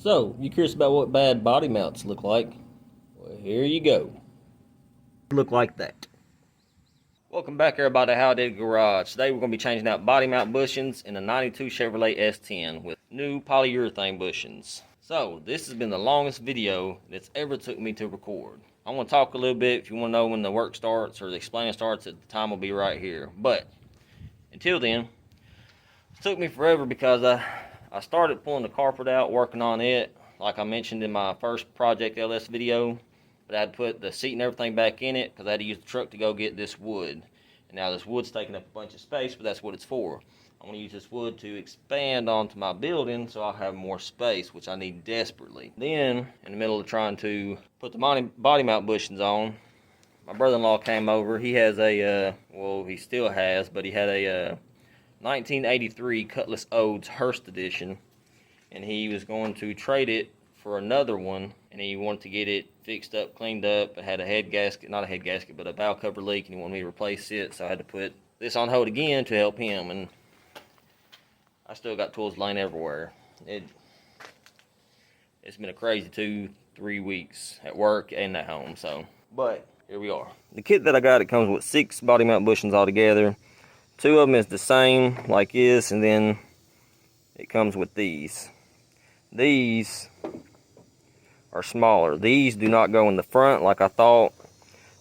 So, you curious about what bad body mounts look like? Well, here you go. Look like that. Welcome back, everybody, to How I Did Garage. Today we're going to be changing out body mount bushings in a 92 Chevrolet S10 with new polyurethane bushings. So, this has been the longest video that's ever took me to record. I want to talk a little bit. If you want to know when the work starts or the explaining starts, the time will be right here. But, until then, it took me forever because I started pulling the carpet out, working on it, like I mentioned in my first Project LS video. But I had to put the seat and everything back in it because I had to use the truck to go get this wood. And now this wood's taking up a bunch of space, but that's what it's for. I want to use this wood to expand onto my building so I'll have more space, which I need desperately. Then, in the middle of trying to put the body mount bushings on, my brother-in-law came over. He has a, well, he still has, but he had a 1983 Cutlass Odes Hearst edition, and he was going to trade it for another one, and he wanted to get it fixed up, cleaned up. It had a head gasket, not a head gasket, but a valve cover leak, and he wanted me to replace it, so I had to put this on hold again to help him, and I still got tools laying everywhere. It's been a crazy 2-3 weeks at work and at home, so, but here we are. The kit that I got, it comes with 6 body mount bushings altogether. 2 of them is the same, like this, and then it comes with these. These are smaller. These do not go in the front like I thought.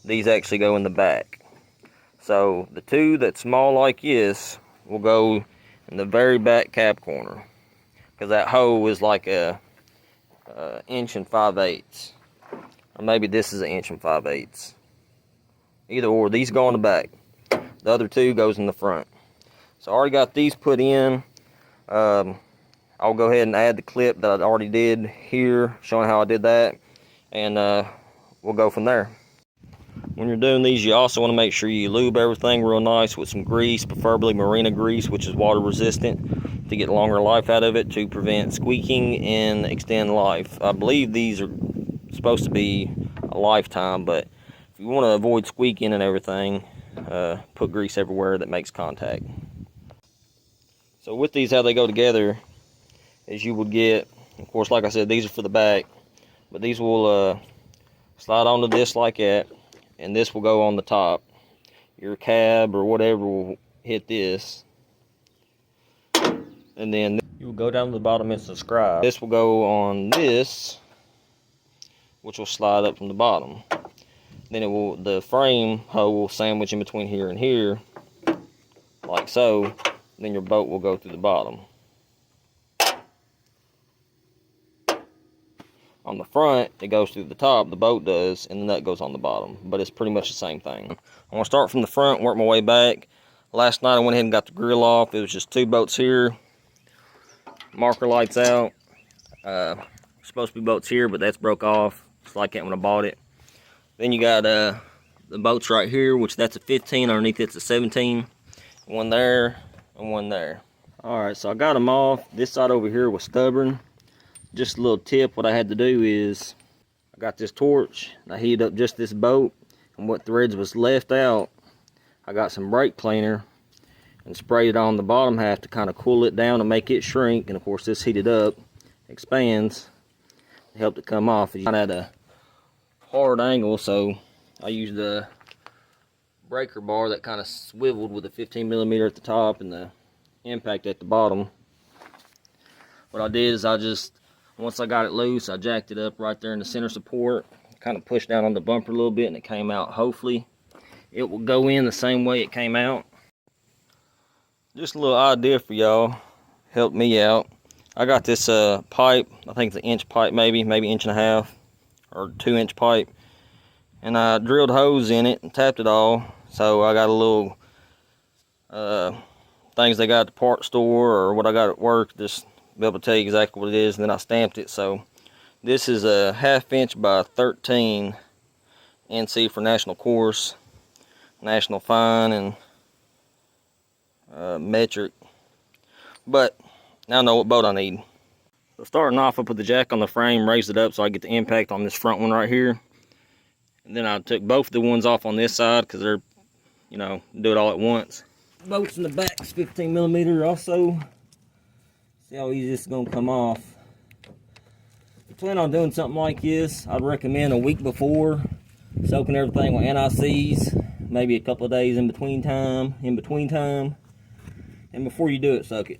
These actually go in the back. So the 2 that's small like this will go in the very back cab corner, because that hole is like a 1 5/8, or maybe this is 1 5/8. Either or, these go in the back. The other 2 goes in the front. So I already got these put in. I'll go ahead and add the clip that I already did here, showing how I did that, and we'll go from there. When you're doing these, you also want to make sure you lube everything real nice with some grease, preferably Marina grease, which is water resistant, to get longer life out of it, to prevent squeaking and extend life. I believe these are supposed to be a lifetime, but if you want to avoid squeaking and everything, put grease everywhere that makes contact. So with these, how they go together is you would get, of course, like I said, these are for the back, but these will slide onto this like that, and this will go on the top. Your cab or whatever will hit this, and then you will go down to the bottom and subscribe. This will go on this, which will slide up from the bottom. Then it will, the frame hole will sandwich in between here and here, like so. Then your bolt will go through the bottom. On the front, it goes through the top, the bolt does, and the nut goes on the bottom. But it's pretty much the same thing. I'm going to start from the front, work my way back. Last night I went ahead and got the grill off. It was just 2 bolts here. Marker lights out. Supposed to be bolts here, but that's broke off. It's like that when I bought it. Then you got the bolts right here, which that's a 15. Underneath it's a 17. One there and one there. Alright, so I got them off. This side over here was stubborn. Just a little tip, what I had to do is, I got this torch, and I heated up just this bolt, and what threads was left out, I got some brake cleaner, and sprayed it on the bottom half to kind of cool it down and make it shrink, and of course this heated up, expands, it helped it come off. It's at a hard angle, so I used a breaker bar that kind of swiveled with a 15mm at the top and the impact at the bottom. What I did is once I got it loose, I jacked it up right there in the center support, kind of pushed down on the bumper a little bit, and it came out. Hopefully it will go in the same way it came out. Just a little idea for y'all, helped me out. I got this pipe, I think it's an 1 pipe, maybe 1.5 or 2 pipe, and I drilled holes in it and tapped it all. So I got a little things they got at the part store or what I got at work, just be able to tell you exactly what it is, and then I stamped it. So this is a 1/2 inch by 13 NC for national course, national fine, and metric. But now I know what bolt I need. So starting off, I put the jack on the frame, raised it up so I get the impact on this front one right here, and then I took both the ones off on this side because they're, you know, do it all at once. Bolts in the back is 15mm also. See how easy this is going to come off. you plan on doing something like this, I'd recommend a week before, soaking everything with anti-seize, maybe a couple of days in between time, and before you do it, soak it.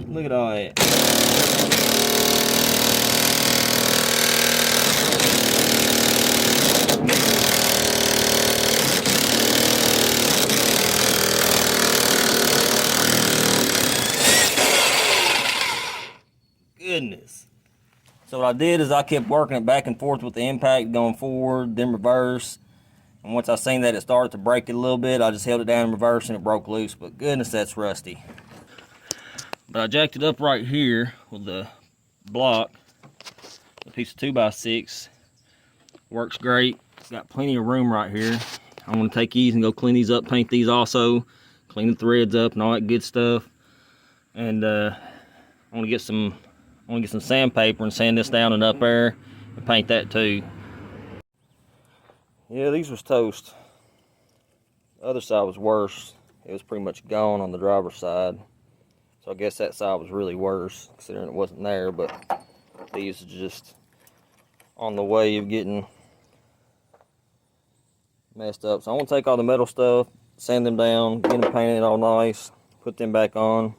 Look at all that. Goodness. So what I did is I kept working it back and forth with the impact, going forward, then reverse. And once I seen that it started to break it a little bit, I just held it down in reverse and it broke loose. But goodness, that's rusty. But I jacked it up right here with the block, a piece of 2x6. Works great. It's got plenty of room right here. I'm going to take these and go clean these up, paint these also, clean the threads up and all that good stuff. And I want to get some sandpaper and sand this down and up there and paint that too. Yeah, these was toast. The other side was worse. It was pretty much gone on the driver's side. So I guess that side was really worse, considering it wasn't there, but these are just on the way of getting messed up. So I'm gonna take all the metal stuff, sand them down, get them painted all nice, put them back on.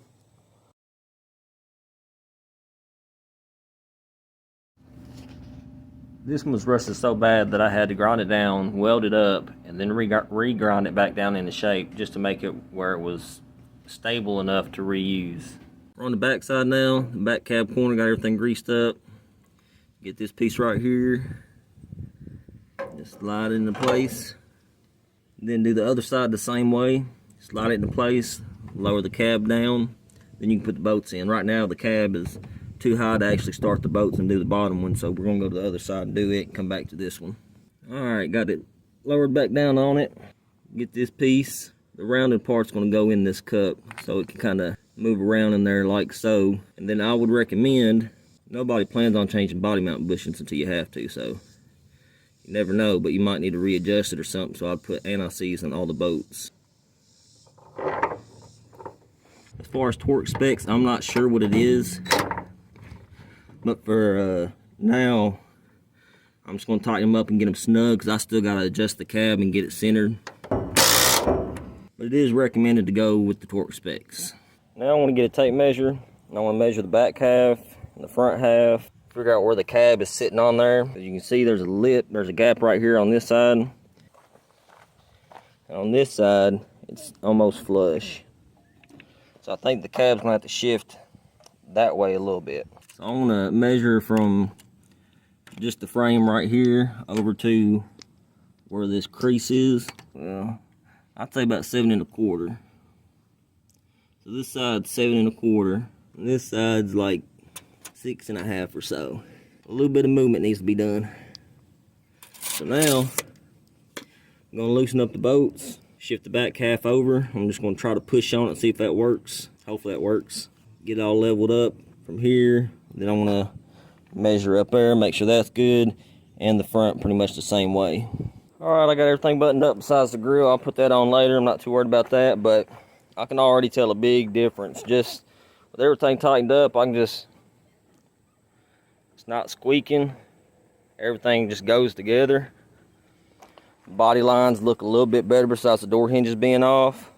This one was rusted so bad that I had to grind it down, weld it up, and then re-grind it back down into shape just to make it where it was stable enough to reuse. We're on the back side now, the back cab corner, got everything greased up. Get this piece right here, just slide it into place. Then do the other side the same way, slide it into place, lower the cab down, then you can put the bolts in. Right now the cab is too high to actually start the bolts and do the bottom one, so we're gonna go to the other side and do it and come back to this one. Alright, got it lowered back down on it. Get this piece. The rounded part's going to go in this cup so it can kind of move around in there like so. And then I would recommend, nobody plans on changing body mount bushings until you have to, so you never know, but you might need to readjust it or something, so I'd put anti-seize on all the bolts. As far as torque specs, I'm not sure what it is, but for now, I'm just going to tighten them up and get them snug, because I still got to adjust the cab and get it centered. But it is recommended to go with the torque specs. Now I want to get a tape measure, and I want to measure the back half and the front half, figure out where the cab is sitting on there. As you can see, there's a lip, there's a gap right here on this side. And on this side, it's almost flush. So I think the cab's going to have to shift that way a little bit. So I want to measure from just the frame right here over to where this crease is. Well, I'd say about 7 1/4. So this side's 7 1/4, and this side's like 6 1/2 or so. A little bit of movement needs to be done. So now, I'm gonna loosen up the bolts, shift the back half over. I'm just gonna try to push on it and see if that works. Hopefully that works. Get it all leveled up from here. Then I'm gonna measure up there, make sure that's good, and the front pretty much the same way. Alright, I got everything buttoned up besides the grill. I'll put that on later. I'm not too worried about that, but I can already tell a big difference. Just with everything tightened up, it's not squeaking. Everything just goes together. Body lines look a little bit better besides the door hinges being off.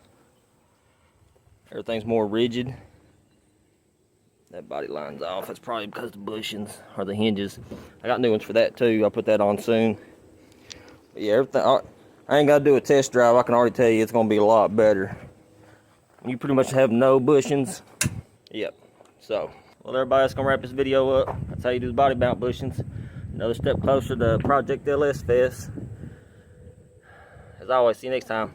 Everything's more rigid. That body line's off. That's probably because the bushings or the hinges. I got new ones for that too. I'll put that on soon. But yeah, everything. I ain't got to do a test drive. I can already tell you it's going to be a lot better. You pretty much have no bushings. Yep. So, well, everybody, that's going to wrap this video up. That's how you do the body mount bushings. Another step closer to Project LS Fest. As always, see you next time.